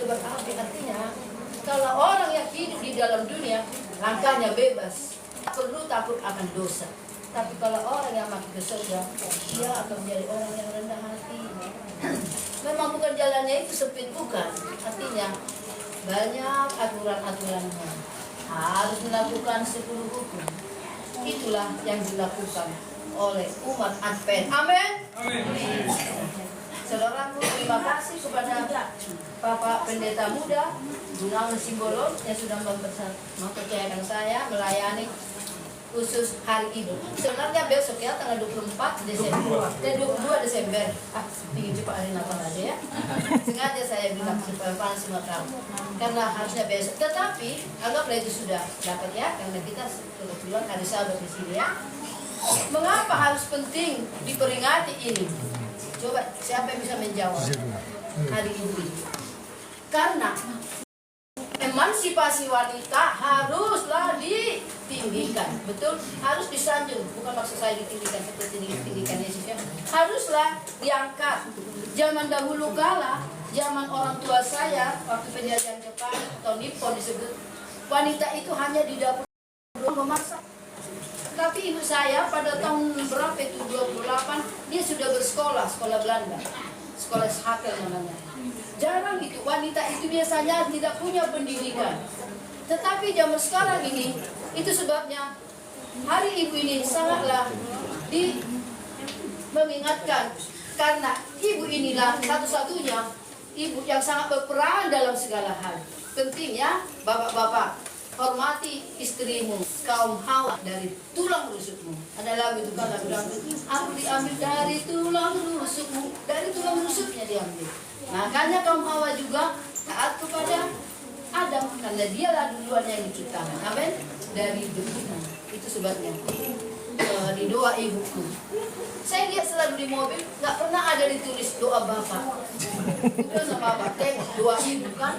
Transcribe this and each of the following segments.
itu berarti artinya kalau orang yang hidup di dalam dunia langkahnya bebas, tak perlu takut akan dosa. Tapi kalau orang yang makin ke surga, dia akan menjadi orang yang rendah hati. Memang bukan jalannya itu sempit, bukan. Artinya banyak aturan-aturannya. Harus melakukan 10 hukum. Itulah yang dilakukan oleh umat Advent. Amin. Saudaraku, terima kasih kepada Bapak Pendeta Muda Gunawan Simbolon yang sudah mempercayakan saya melayani khusus hari Ibu. Sebenarnya besok ya tanggal 24 Desember dan 22 Desember. Ingin cepat hari Natal aja ya. Sengaja saya bilang supaya panas semua tahu. Karena harusnya besok. Tetapi anggaplah itu sudah dapat ya, karena kita kebetulan hari Sabat di sini ya. Mengapa harus penting diperingati ini? Coba siapa yang bisa menjawab hari Ibu ini? Karena emansipasi wanita haruslah ditinggikan, betul? Harus disanjung, bukan maksud saya ditinggikan seperti ditinggikan Yesus ya. Haruslah diangkat. Zaman dahulu kala, zaman orang tua saya waktu penjajahan Jepang atau Nippon disebut, wanita itu hanya di dapur memasak. Tapi ibu saya pada tahun berapa itu 28 dia sudah bersekolah, sekolah Belanda, sekolah Hakel namanya. Jarang itu, wanita itu biasanya tidak punya pendidikan. Tetapi zaman sekarang ini, itu sebabnya hari Ibu ini sangatlah mengingatkan. Karena Ibu inilah satu-satunya Ibu yang sangat berperan dalam segala hal. Pentingnya bapak-bapak, hormati istrimu, kaum Hawa dari tulang rusukmu. Ada lagu itu kan lagu aku diambil dari tulang rusukmu, dari tulang rusuknya diambil. Makanya kaum Hawa juga taat kepada Adam karena dialah duluan yang diciptakan. Amin. Dari debu. Itu sebabnya di doa ibuku. Saya lihat selalu di mobil nggak pernah ada ditulis doa bapak. Itu sama bapak tengok doa ibu kan.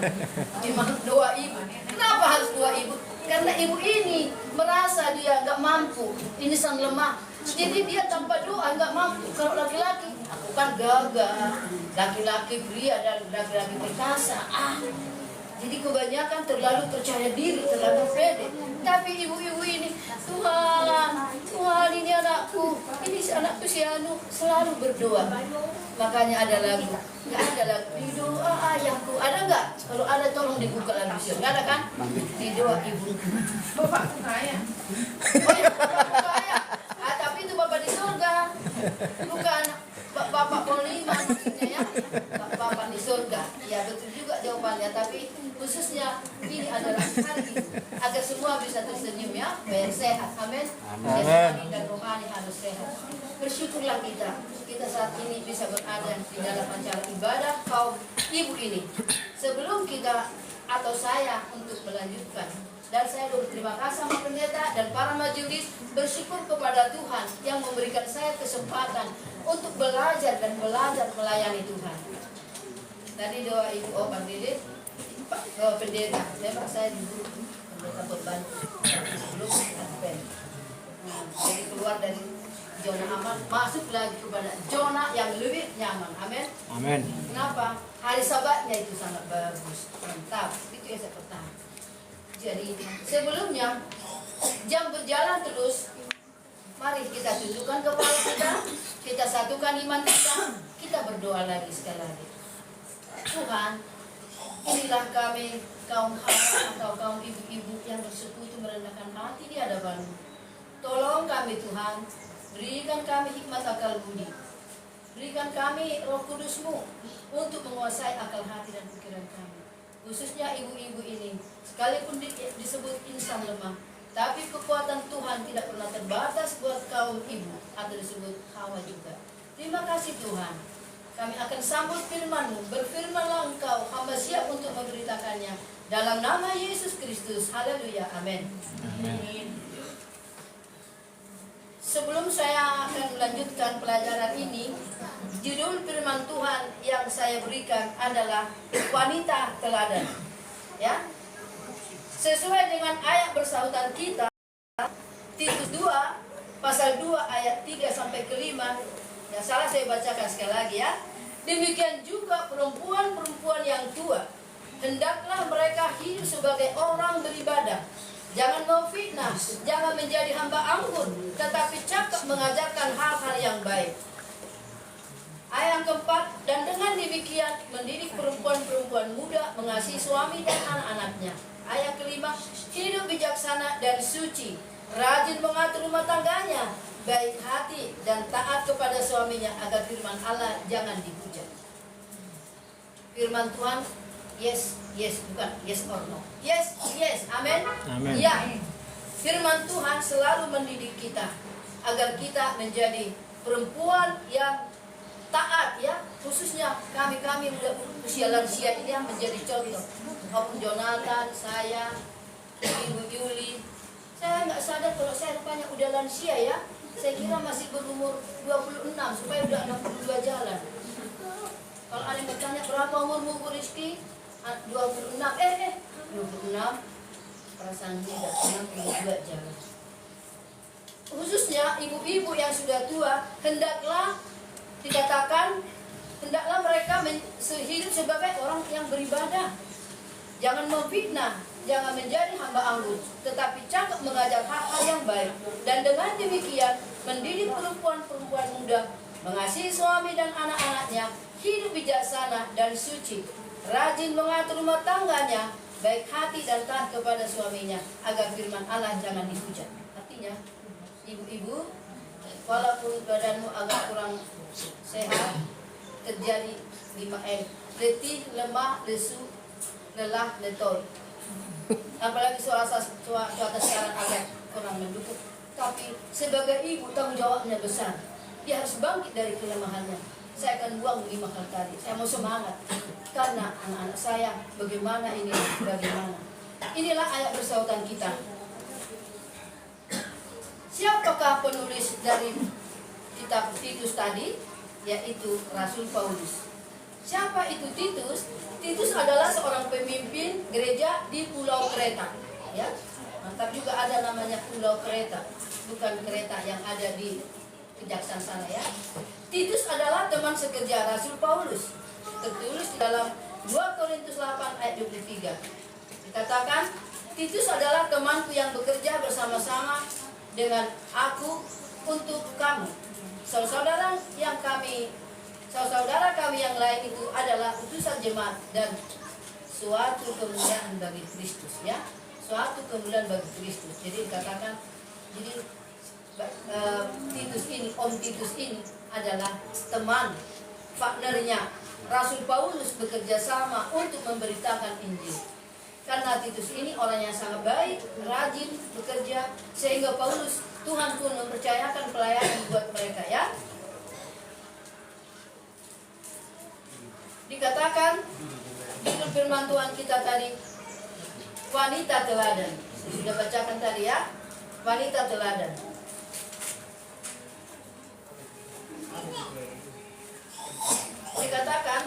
Gimana doa ibu? Kenapa harus doa ibu? Karena ibu ini merasa dia nggak mampu. Ini sang lemah. Jadi dia tanpa doa nggak mampu. Kalau laki-laki aku kan gagah, laki-laki pria dan laki-laki perkasa. Jadi kebanyakan terlalu percaya diri, terlalu pede. Tapi ibu-ibu ini, Tuhan ini anakku, ini anakku si Anu, selalu berdoa. Makanya ada lagu, nggak ada lagu di doa ayahku, ada nggak? Kalau ada tolong dibuka lagu sih, nggak ada kan? Di doa ibuku. Bapakku kaya. Oh ya, bapakku kaya. Tapi itu bapak di surga, bukan bapak Poliman maksudnya ya, bapak di surga. Ya betul juga jawabannya, tapi khususnya ini adalah hari ini agar semua bisa tersenyum ya, biar sehat. Amin. Jasmani dan rohani harus sehat. Bersyukurlah kita saat ini bisa berada di dalam acara ibadah kaum ibu ini. Sebelum kita atau saya untuk melanjutkan, dan saya berterima kasih sama pendeta dan para majelis, bersyukur kepada Tuhan yang memberikan saya kesempatan untuk belajar dan belajar melayani Tuhan. Tadi doa ibu Pak Dede, Pak pendeta, memang saya dulu pendeta beban sebelum Advent. Jadi keluar dari zona aman, masuk lagi kepada zona yang lebih nyaman. Amin. Amin. Kenapa? Hari Sabatnya itu sangat bagus, mantap. Itu yang saya pertama. Jadi sebelumnya jam berjalan terus, mari kita tundukkan kepala kita satukan iman kita berdoa lagi sekali lagi. Tuhan, inilah kami kaum Hawa atau kaum ibu-ibu yang bersekutu merendahkan hati di hadapan-Mu. Tolong kami Tuhan, berikan kami hikmat akal budi, berikan kami Roh Kudus-Mu untuk menguasai akal hati dan pikiran kami. Khususnya ibu-ibu ini, sekalipun disebut insan lemah, tapi kekuatan Tuhan tidak pernah terbatas buat kaum ibu atau disebut Hawa juga. Terima kasih Tuhan. Kami akan sambut firman-Mu. Berfirmanlah Engkau, hamba siap untuk memberitakannya. Dalam nama Yesus Kristus. Haleluya. Amin. Amin. Sebelum saya akan melanjutkan pelajaran ini, judul firman Tuhan yang saya berikan adalah wanita teladan. Ya. Sesuai dengan ayat bersahutan kita, Titus 2 pasal 2 ayat 3 sampai ke 5. Yang salah saya bacakan sekali lagi ya. Demikian juga perempuan-perempuan yang tua, jangan menjadi hamba anggur, tetapi cakap mengajarkan hal-hal yang baik. Ayat yang keempat, dan dengan demikian mendidik perempuan-perempuan muda mengasihi suami dan anak-anaknya. Ayat kelima, hidup bijaksana dan suci, rajin mengatur rumah tangganya, baik hati dan taat kepada suaminya, agar firman Allah jangan dihujat. Firman Tuhan, yes, yes, bukan yes or no. Yes, yes, amin. Amin. Ya, firman Tuhan selalu mendidik kita agar kita menjadi perempuan yang taat, ya, khususnya kami usia lansia ini yang menjadi contoh. Om Jonathan, saya, Ibu Yuli, saya nggak sadar kalau saya rupanya udah lansia, ya. Saya kira masih berumur 26, supaya udah 62 jalan. Kalau ada yang bertanya berapa umurmu Bu Rizky? 26, 26, perasaan tidak 62 jalan. Khususnya ibu-ibu yang sudah tua, hendaklah dikatakan, hendaklah mereka hidup sebagai orang yang beribadah. Jangan memfitnah, jangan menjadi hamba anggur, tetapi cakap mengajar hal-hal yang baik. Dan dengan demikian mendidik perempuan-perempuan muda mengasihi suami dan anak-anaknya, hidup bijaksana dan suci, rajin mengatur rumah tangganya, baik hati dan taat kepada suaminya, agar firman Allah jangan dihujat. Artinya, ibu-ibu, walaupun badanmu agak kurang sehat, terjadi 5M, letih, lemah, lesu, lelah, letoi. Apalagi cuaca sekarang agak kurang mendukung. Tapi sebagai ibu tanggung jawabnya besar. Dia harus bangkit dari kelemahannya. Saya akan buang 5 hal tadi. Saya mau semangat karena anak-anak saya bagaimana ini, bagaimana. Inilah ayat bersautan kita. Siapakah penulis dari kitab Titus tadi? Yaitu Rasul Paulus. Siapa itu Titus? Titus adalah seorang pemimpin gereja di Pulau Kreta. Ya, mantap juga ada namanya Pulau Kreta, bukan kereta yang ada di Kejaksaan sana, ya. Titus adalah teman sekerja Rasul Paulus. Tertulis di dalam 2 Korintus 8 ayat 23. Dikatakan, Titus adalah temanku yang bekerja bersama-sama dengan aku untuk kamu. Saudara kami yang lain itu adalah utusan jemaat dan suatu kemuliaan bagi Kristus, ya. Suatu kemuliaan bagi Kristus. Jadi dikatakan, jadi Titus ini, Om Titus ini adalah teman, partnernya Rasul Paulus bekerja sama untuk memberitakan Injil. Karena Titus ini orang yang sangat baik, rajin bekerja, sehingga Paulus, Tuhan pun mempercayakan pelayanan buat mereka, ya. Dikatakan di firman Tuhan kita tadi, wanita teladan. Sudah bacakan tadi, ya, wanita teladan. Dikatakan,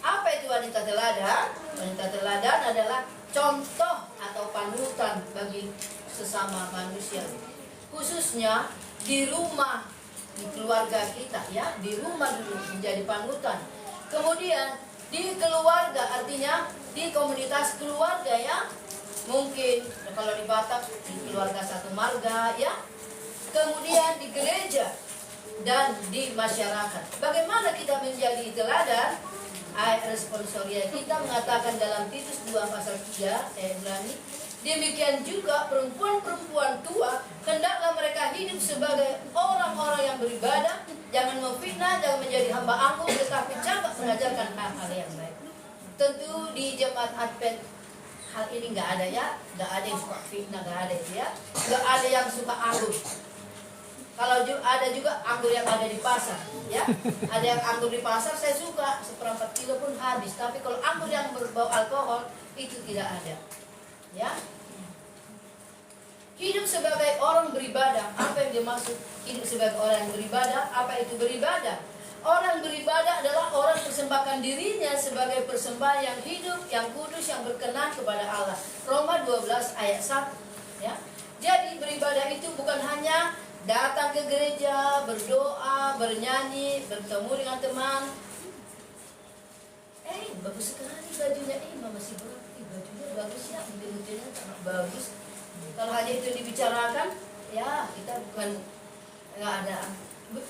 apa itu wanita teladan? Wanita teladan adalah contoh atau panutan bagi sesama manusia, khususnya di rumah, di keluarga kita, ya. Di rumah dulu menjadi panutan. Kemudian di keluarga, artinya di komunitas keluarga, ya. Mungkin kalau di Batak di keluarga satu marga, ya. Kemudian di gereja dan di masyarakat. Bagaimana kita menjadi teladan? Ayat responsoria kita mengatakan dalam Titus 2 pasal 3, saya ulangi, demikian juga perempuan-perempuan tua hendaklah mereka hidup sebagai orang-orang yang beribadah, jangan memfitnah, jangan menjadi hamba anggur, tetapi cakap mengajarkan hal-hal yang baik. Tentu di jemaat Advent hal ini nggak ada, ya. Nggak ada yang suka fitnah, nggak ada, ya. Nggak ada yang suka anggur. Kalau ada juga anggur yang ada di pasar, ya. Ada yang anggur di pasar saya suka, 1/4 kilo pun habis. Tapi kalau anggur yang berbau alkohol itu tidak ada, ya. Hidup sebagai orang beribadah. Apa yang dimaksud hidup sebagai orang yang beribadah? Apa itu beribadah? Orang beribadah adalah orang persembahkan dirinya sebagai persembahan yang hidup, yang kudus, yang berkenan kepada Allah. Roma 12 ayat 1, ya. Jadi beribadah itu bukan hanya datang ke gereja, berdoa, bernyanyi, bertemu dengan teman. Bagus sekali bajunya, mama masih bagus, bajunya bagus, ya, modelnya sangat bagus. Kalau hanya itu dibicarakan, ya kita bukan nggak ada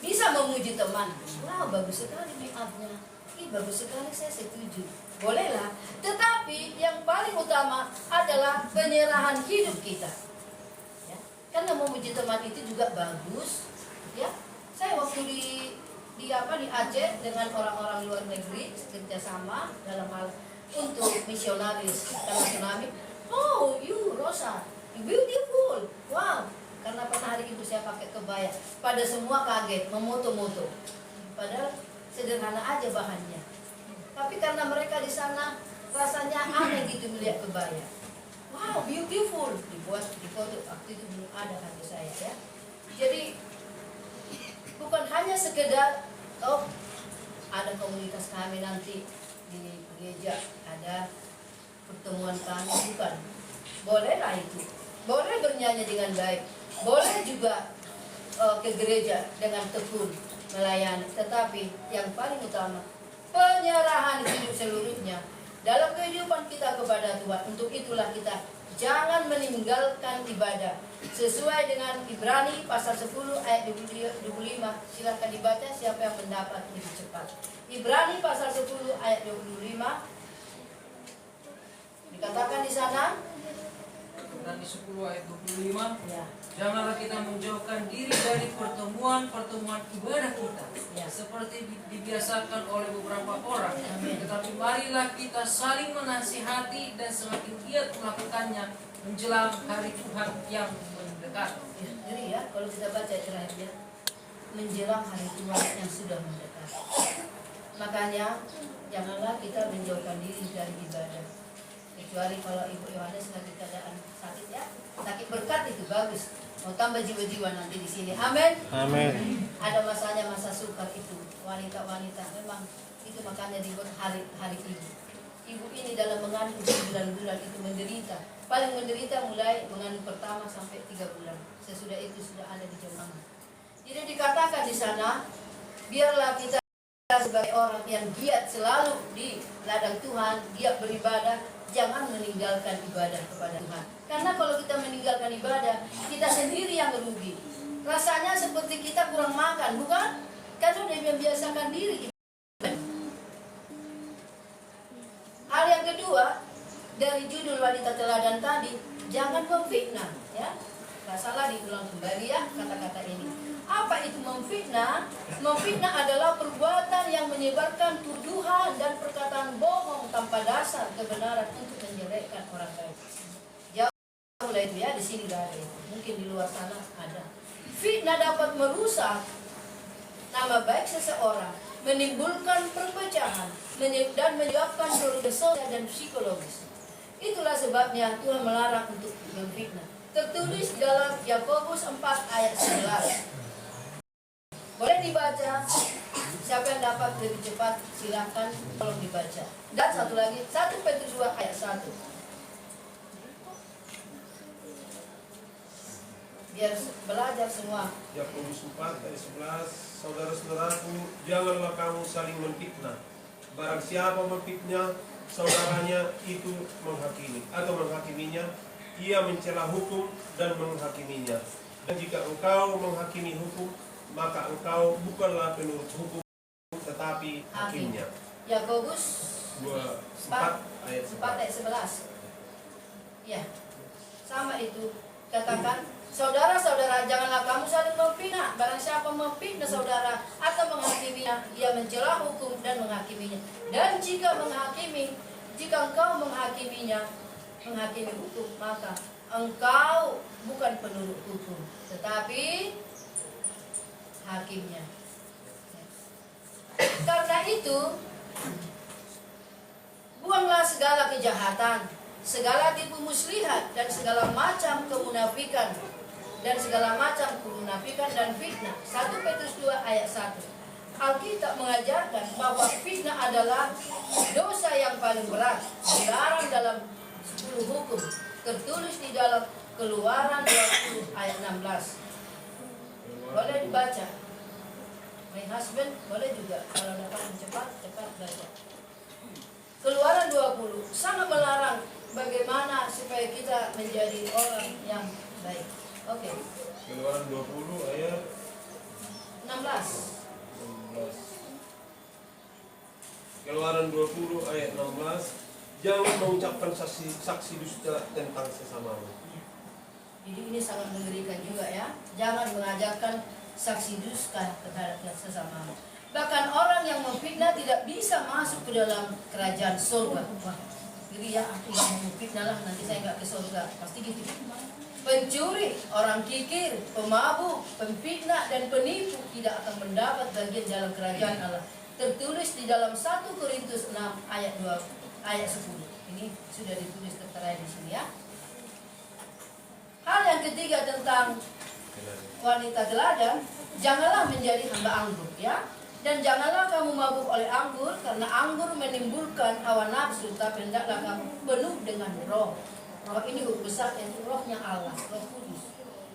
bisa memuji teman. Wah, bagus sekali make upnya. Ih, bagus sekali, saya setuju. Bolehlah. Tetapi yang paling utama adalah penyerahan hidup kita. Ya. Karena memuji teman itu juga bagus. Ya, saya waktu di Aceh dengan orang-orang luar negeri kerjasama dalam hal untuk misionaris karena tsunami. Oh, you Rosa, beautiful. Wow. Karena pernah hari ibu saya pakai kebaya, pada semua kaget, memoto-moto. Padahal sederhana aja bahannya. Tapi karena mereka di sana rasanya aneh gitu melihat kebaya. Wow, beautiful. Dibuat di foto, waktu itu belum ada hati saya ya. Jadi bukan hanya sekedar ada komunitas kami nanti di gereja, ada pertemuan kami, bukan. Bolehlah itu. Boleh bernyanyi dengan baik. Boleh juga ke gereja dengan tekun melayani, tetapi yang paling utama penyerahan hidup seluruhnya dalam kehidupan kita kepada Tuhan. Untuk itulah kita jangan meninggalkan ibadah sesuai dengan Ibrani pasal 10 ayat 25. Silakan dibaca siapa yang mendapat lebih cepat. Ibrani pasal 10 ayat 25 dikatakan di sana. Ibrani 10 ayat 25. Ya. Janganlah kita menjauhkan diri dari pertemuan ibadah kita, Ya. seperti dibiasakan oleh beberapa orang. Amin. Tetapi marilah kita saling menasihati dan semakin giat melakukannya menjelang hari Tuhan yang mendekat. Ya, jadi ya, kalau kita baca terakhirnya menjelang hari Tuhan yang sudah mendekat. Makanya janganlah kita menjauhkan diri dari ibadah. Kecuali kalau Ibu Yohanes lagi keadaan sakit ya, sakit berkat itu bagus. Mau tambah jiwa-jiwa nanti di sini. Amin. Amin. Ada masanya masa sukar itu. Wanita-wanita memang itu makanya dibuat hari ibu. Ibu ini dalam mengandung 9 bulan itu menderita. Paling menderita mulai mengandung pertama sampai 3 bulan. Sesudah itu sudah ada di jemaah. Jadi dikatakan di sana, biarlah kita sebagai orang yang giat selalu di ladang Tuhan, giat beribadah, jangan meninggalkan ibadah kepada Tuhan. Karena kalau kita meninggalkan ibadah, kita sendiri yang rugi. Rasanya seperti kita kurang makan, bukan? Karena sudah membiasakan diri. Hal yang kedua, dari judul wanita teladan tadi, jangan memfitnah, ya. Nggak salah diulang kembali ya kata-kata ini. Apa itu memfitnah? Memfitnah adalah perbuatan yang menyebarkan tuduhan dan perkataan bohong tanpa dasar kebenaran untuk menjelekkan orang lain. Jauh lah itu ya, di sini gak ada. Mungkin di luar sana ada. Fitnah dapat merusak nama baik seseorang, menimbulkan perpecahan, dan menyebabkan dosa dan psikologis. Itulah sebabnya Tuhan melarang untuk memfitnah. Tertulis dalam Yakobus 4 ayat 11. Boleh dibaca. Siapa yang dapat lebih cepat silakan tolong dibaca. Dan satu lagi 1 Petrus 2 ayat 1. Biar belajar semua. Yakobus 4 ayat 11. Saudara-saudaraku, janganlah kamu saling menfitnah. Barang siapa memfitnah saudaranya itu menghakimi atau menghakiminya, ia mencela hukum dan menghakiminya. Dan jika engkau menghakimi hukum, maka engkau bukanlah penurut hukum, tetapi hakimnya. Yakobus 4 ayat 11. Ya, sama itu. Katakan, saudara-saudara, janganlah kamu saling memfitnah. Barang siapa memfitnah saudara atau menghakiminya, ia mencela hukum dan menghakiminya. Dan jika engkau menghakimi hukum, maka engkau bukan penurut hukum, tetapi hakimnya. Karena itu, buanglah segala kejahatan, segala tipu muslihat, dan segala macam kemunafikan, dan fitnah. 1 Petrus 2 ayat 1. Alkitab mengajarkan bahwa fitnah adalah dosa yang paling berat, dilarang dalam 10 hukum, tertulis di dalam Keluaran 20 ayat 16. Boleh dibaca. My husband boleh juga, kalau dapat cepat baca. Keluaran 20 sangat melarang bagaimana bagaimana supaya kita menjadi orang yang baik. Oke. Keluaran 20 ayat 16. 16. Keluaran 20 ayat 16. Jangan mengucapkan saksi dusta tentang sesamamu. Jadi ini sangat mengerikan juga ya. Jangan mengajarkan saksi dusta terhadap sesamamu. Bahkan orang yang memfitnah tidak bisa masuk ke dalam kerajaan surga. Wah, jadi ya aku yang memfitnah lah, nanti saya nggak ke surga. Pasti gitu. Pencuri, orang kikir, pemabuk, pemfitnah dan penipu tidak akan mendapat bagian dalam kerajaan Allah. Tertulis di dalam 1 Korintus 6 ayat 2 ayat 10. Ini sudah ditulis tertera di sini ya. Hal yang ketiga tentang wanita teladan, janganlah menjadi hamba anggur ya. Dan janganlah kamu mabuk oleh anggur, karena anggur menimbulkan hawa nafsu, tapi hendaklah kamu penuh dengan roh. Roh ini huruf besar, yaitu rohnya Allah, Roh Kudus.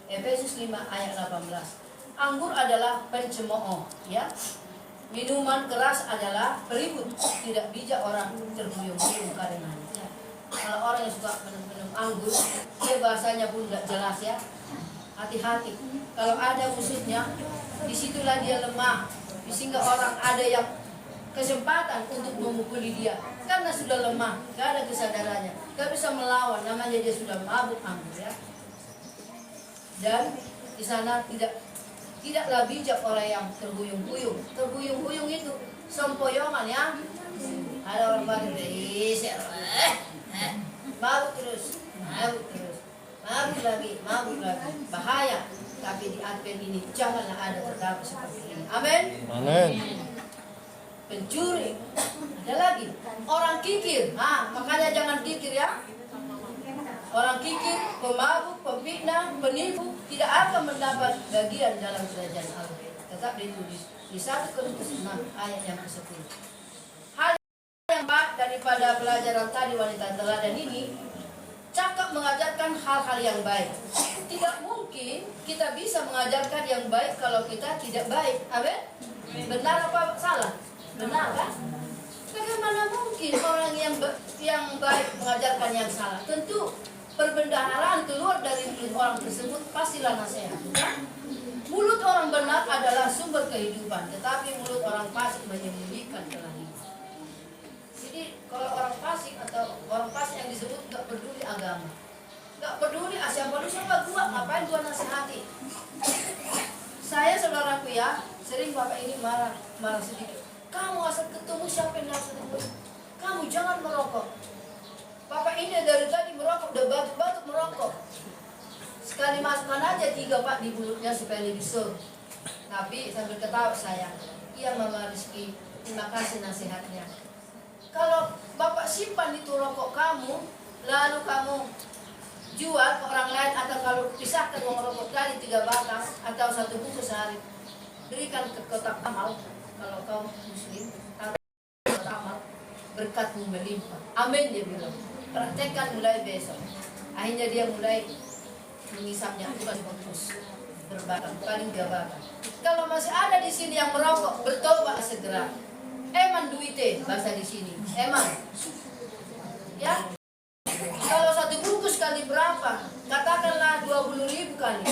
Efesus 5 ayat 18. Anggur adalah pencemooh ya. Minuman keras adalah peribut. Tidak bijak orang terhuyung-huyung karenanya ya. Kalau orang yang suka minum anggur, dia bahasanya pun tidak jelas ya. Hati-hati. Kalau ada musuhnya, disitulah dia lemah. Sehingga orang ada yang kesempatan untuk memukuli dia karena sudah lemah, gak ada kesadarannya, gak bisa melawan, namanya dia sudah mabuk anggur ya. Dan di sana tidaklah bijak orang yang terhuyung-huyung. Terhuyung-huyung itu sempoyongan ya. Ada orang baru mabuk terus, mabuk lagi, bahaya. Tapi di Advent ini janganlah ada terdapat seperti ini. Amin. Amin. Pencuri, ada lagi orang kikir. Makanya jangan kikir ya. Orang kikir, pemabuk, pemfitnah, penipu tidak akan mendapat bagian dalam kerajaan Allah. Tetap ditulis di 1 Korintus 6 ayat yang ke-10. Hal yang baik daripada pelajaran tadi wanita teladan ini, cakap mengajarkan hal-hal yang baik. Tidak mungkin kita bisa mengajarkan yang baik kalau kita tidak baik. Amin? Benar apa salah? Benar kan? Bagaimana mungkin orang yang baik mengajarkan yang salah? Tentu perbendaharaan keluar dari mulut orang tersebut pastilah nasihat. Mulut orang benar adalah sumber kehidupan, tetapi mulut orang fasik menyembunyikan kelahiran. Jadi kalau orang fasik atau orang fasik yang disebut nggak peduli agama, nggak peduli siapa lu siapa gua, ngapain gua nasihati. Saya saudaraku ya, sering bapak ini marah sedikit. Kamu asal ketemu siapa yang harus ketemu? Kamu jangan merokok. Bapak ini dari tadi merokok, udah batuk-batuk merokok. Sekali masukkan aja 3 pak di mulutnya supaya lebih sur. Tapi sambil ketawa saya, iya Mama Rizky, terima kasih nasihatnya. Kalau bapak simpan itu rokok kamu, lalu kamu jual ke orang lain, atau kalau pisahkan uang rokok tadi 3 batang atau 1 bungkus sehari, berikan ke kotak amal. Kalau kau muslim, taruh kotak amal, berkatmu melimpah. Amin dia bilang. Praktekkan mulai besok. Akhirnya dia mulai mengisapnya bukan bungkus, berbatang, paling 3 batang. Kalau masih ada di sini yang merokok, bertobat segera. Eman duite bahasa di sini. Eman. Ya. Kalau 1 bungkus kali berapa? Katakanlah 20.000 kali.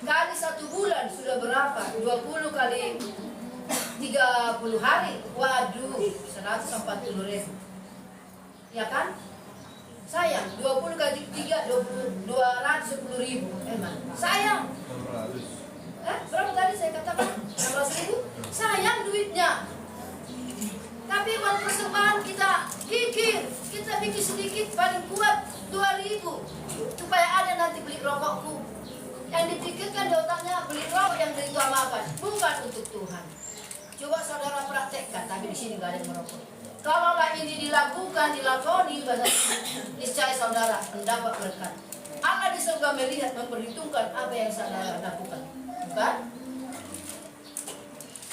Kali 1 bulan sudah berapa? 20 kali 30 hari. Waduh, 140.000. Ya kan? Sayang, 20 kali 3, 210.000. Eman. Sayang. 600. Berapa tadi saya katakan? 16.000. Sayang duitnya. Tapi kalau persembahan kita kikir, kita bikin sedikit paling kuat 2.000 supaya ada nanti beli rokokku. Yang dipikirkan di otaknya beli rokok yang diutamakan, bukan untuk Tuhan. Coba saudara praktekkan, tapi di sini nggak ada yang merokok. Kalaulah ini dilakoni, niscaya saudara mendapat berkat. Allah di surga melihat, memperhitungkan apa yang saudara lakukan, bukan?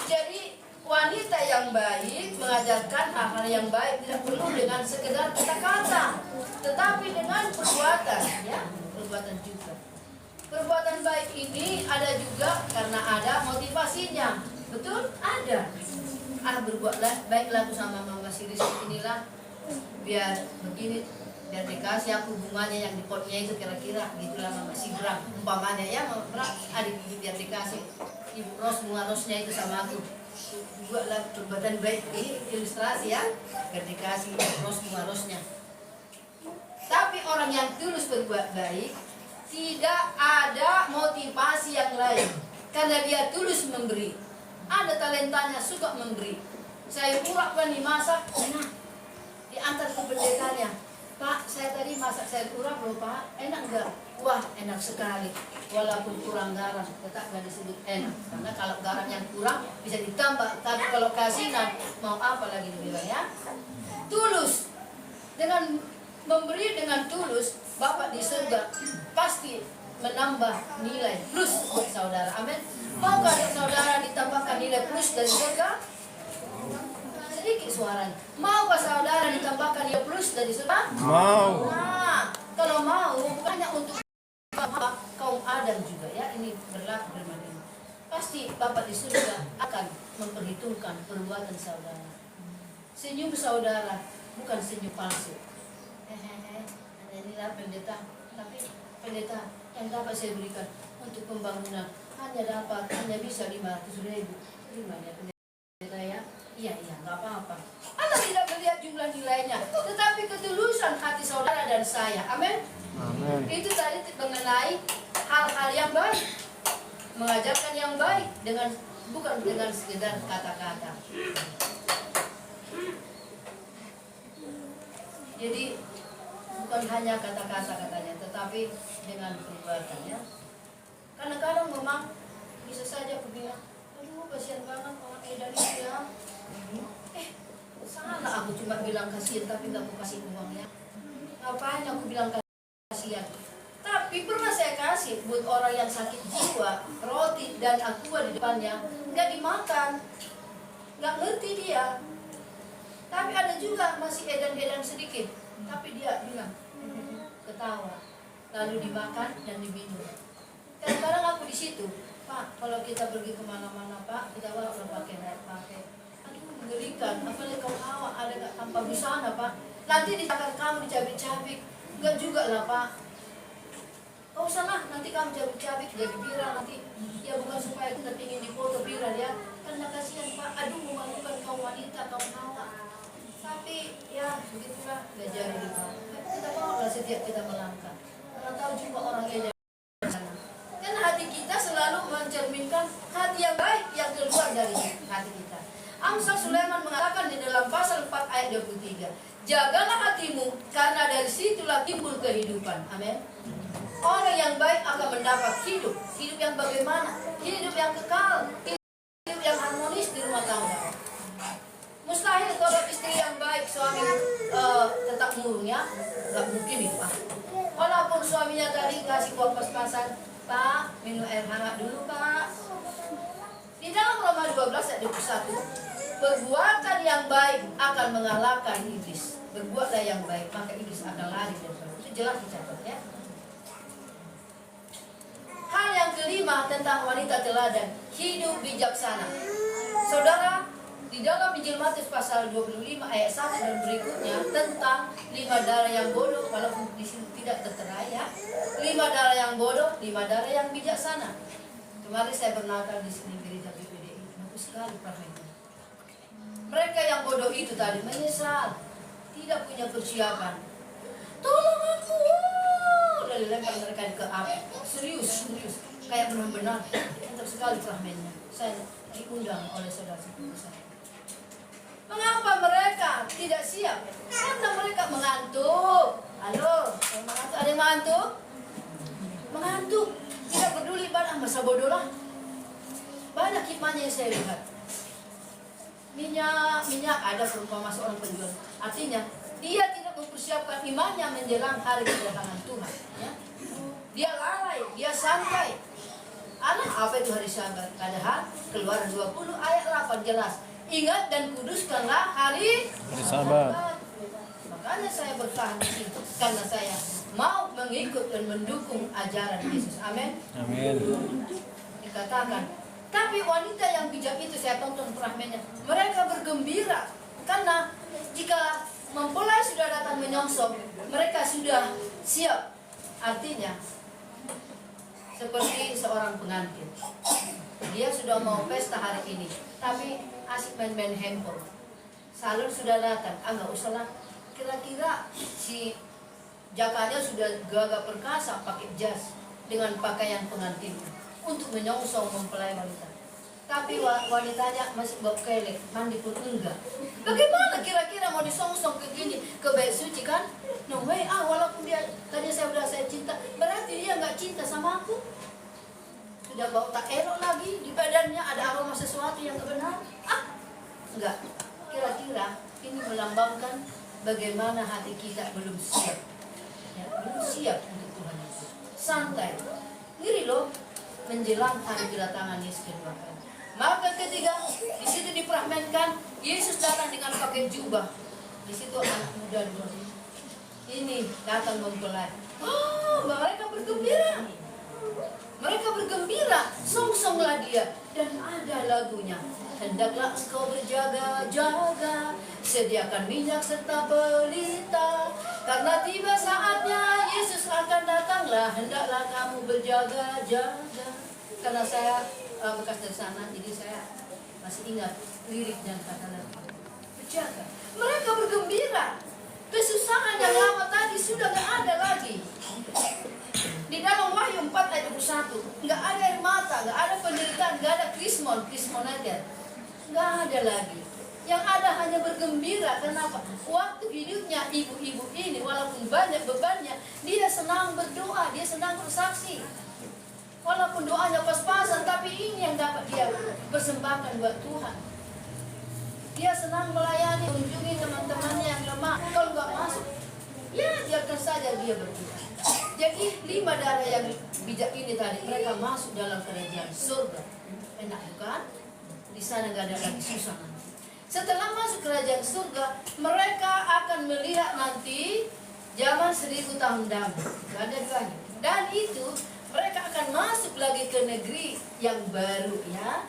Jadi wanita yang baik mengajarkan hal-hal yang baik, tidak perlu dengan sekedar kata-kata, tetapi dengan perbuatan, ya, perbuatan juga. Perbuatan baik ini ada juga karena ada motivasinya, betul? Ada. Berbuatlah baiklah aku sama Mama Siris inilah, biar begini biar dikasih aku bunganya yang di potnya itu kira-kira gitulah Mama Sigrang umpamanya ya Mama adik biar dikasih Ibu Ros bunga rosnya itu sama aku buatlah perbuatan baik ini ilustrasi ya biar dikasih Ibu Ros bunga rosnya. Tapi orang yang tulus berbuat baik tidak ada motivasi yang lain karena dia tulus memberi. Ada talentanya suka memberi. Saya urak kan dimasak, nah diantar ke pendetanya. Pak, saya tadi masak sayur urak loh Pak, enak enggak? Wah, enak sekali. Walaupun kurang garam, tetap nggak disebut enak. Karena kalau garam yang kurang bisa ditambah. Tapi kalau kasinan, mau apa lagi dibilang ya? Tulus. Dengan memberi dengan tulus, Bapak di surga pasti menambah nilai plus buat saudara. Amin. Maukah saudara ditambahkan nilai plus dari surga? Sedikit suaranya. Maukah saudara ditambahkan nilai plus dari surga? Mau. Nah, kalau mau bukannya untuk kaum Adam juga ya, ini berlaku bermakna. Pasti Bapak di surga akan memperhitungkan perbuatan saudara. Senyum saudara bukan senyum palsu. Inilah pendeta, tapi pendeta yang dapat saya berikan untuk pembangunan hanya bisa 500.000. Gimana pendeta ya? Iya, nggak apa-apa. Anda tidak melihat jumlah nilainya, tetapi ketulusan hati saudara dan saya. Amin. Amin. Itu tadi mengenai hal-hal yang baik, mengajarkan yang baik dengan bukan dengan sekedar kata-kata. Jadi bukan hanya kata-kata katanya, tetapi dengan perbuatannya. Kadang-kadang memang bisa saja aku bilang, aduh kasihan banget orang edan itu ya. Salah aku cuma bilang kasihan tapi nggak mau kasih uangnya. Ngapain aku bilang kasihan? Tapi pernah saya kasih buat orang yang sakit jiwa roti dan aqua di depannya, nggak dimakan, nggak ngerti dia. Tapi ada juga masih edan-edan sedikit, tapi dia bilang ketawa, lalu dimakan dan diminum. Kadang-kadang aku di situ, Pak, kalau kita pergi kemana-mana Pak, kita bawa pakai aduh mengerikan, apalagi kau hawa ada nggak tanpa busana Pak, nanti ditakar kamu dicabik-cabik, enggak juga lah Pak. Kau sana nanti kamu cabik-cabik jadi viral nanti, ya bukan supaya kita ingin dipoto viral ya, karena kasihan Pak, aduh memalukan kaum wanita, kaum hawa. Tapi ya begitulah gajah hidup. Kita bawa setiap kita melangkah. Karena tahu juga orang edan. Kan hati kita selalu mencerminkan hati yang baik yang keluar dari hati kita. Amsal Sulaiman mengatakan di dalam pasal 4 ayat 23, jagalah hatimu karena dari situlah timbul kehidupan. Amin. Orang yang baik akan mendapat hidup. Hidup yang bagaimana? Hidup yang kekal. Hidup yang harmonis di rumah tangga. Mustahil kalau istri yang baik suami tetap murung ya, nggak mungkin itu Pak. Walaupun suaminya tadi kasih uang pas-pasan, Pak minum air hangat dulu Pak. Di dalam Roma 12 ayat 21, perbuatan yang baik akan mengalahkan iblis. Berbuatlah yang baik maka iblis akan lari dari kamu. Itu jelas dicatat ya. Hal yang kelima tentang wanita teladan, hidup bijaksana. Saudara, di dalam Injil Matius pasal 25 ayat 1 dan berikutnya tentang 5 darah yang bodoh, walaupun di sini tidak tertera ya. 5 darah yang bodoh, 5 darah yang bijaksana. Kemarin saya bernatal di sini gereja PPDI, bagus sekali prakteknya. Mereka yang bodoh itu tadi menyesal, tidak punya persiapan. Tolong aku, udah dilempar mereka ke api. Serius, kayak benar-benar mantap sekali prakteknya. Saya diundang oleh saudara-saudara saya. Mengapa mereka tidak siap? Karena mereka mengantuk. Halo, yang mengantuk, ada yang mengantuk? Mengantuk, tidak peduli ibadah, masa bodoh lah. Banyak hikmahnya yang saya lihat. Minyak ada perumpamaan seorang penjual. Artinya, dia tidak mempersiapkan imannya menjelang hari kedatangan Tuhan. Ya. Dia lalai, dia santai. Apa itu hari Sabat? Padahal Keluaran 20 ayat 8 jelas. Ingat dan kuduskanlah hari Sabat. Makanya saya bertahan di situ karena saya mau mengikut dan mendukung ajaran Yesus. Amin. Amin. Dikatakan, tapi wanita yang bijak itu saya tonton fragmennya. Mereka bergembira karena jika mempelai sudah datang menyongsong, mereka sudah siap. Artinya seperti seorang pengantin, dia sudah mau pesta hari ini, tapi asik main-main handphone. Salon sudah datang, nggak usah lah. Kira-kira si jakanya sudah gagah perkasa pakai jas dengan pakaian pengantin untuk menyongsong mempelai wanita. Tapi wanitanya masih bau kelek, mandi pun enggak. Bagaimana kira-kira mau disongsong ke gini, ke bait suci kan? No way, walaupun dia tadi saya cinta, berarti dia nggak cinta sama aku. Sudah bau tak elok lagi, di badannya ada aroma sesuatu yang kebenar. Enggak. Kira-kira ini melambangkan bagaimana hati kita belum siap. Ya, belum siap untuk Tuhan Yesus. Santai. Ngiri loh, menjelang hari kedatangan Yesus kedua kali. Maka ketiga, di situ diperamenkan Yesus datang dengan pakai jubah. Di situ anak muda dua. Ini datang mempelai. Mereka bergembira. Mereka bergembira, songsonglah dia. Dan ada lagunya. Hendaklah engkau berjaga-jaga, sediakan minyak serta pelita, karena tiba saatnya Yesus akan datanglah. Hendaklah kamu berjaga-jaga. Karena saya bekas dari sana, jadi saya masih ingat lirik dan kata lagu. Berjaga. Mereka bergembira. Kesusahan yang lama tadi sudah tidak ada lagi. Di dalam Wahyu 4 ayat 21, nggak ada air mata, nggak ada penderitaan, nggak ada krismon aja, nggak ada lagi. Yang ada hanya bergembira. Kenapa? Waktu hidupnya ibu-ibu ini, walaupun banyak bebannya, dia senang berdoa, dia senang bersaksi. Walaupun doanya pas-pasan, tapi ini yang dapat dia persembahkan buat Tuhan. Dia senang melayani, mengunjungi teman-temannya yang lemah. Kalau nggak masuk, ya biarkan saja dia berdoa. Jadi 5 darah yang bijak ini tadi, mereka masuk dalam kerajaan surga. Enak bukan? Di sana nggak ada lagi susah nanti. Setelah masuk kerajaan surga, mereka akan melihat nanti zaman 1000 tahun damai. Nggak ada duanya. Dan itu mereka akan masuk lagi ke negeri yang baru, ya.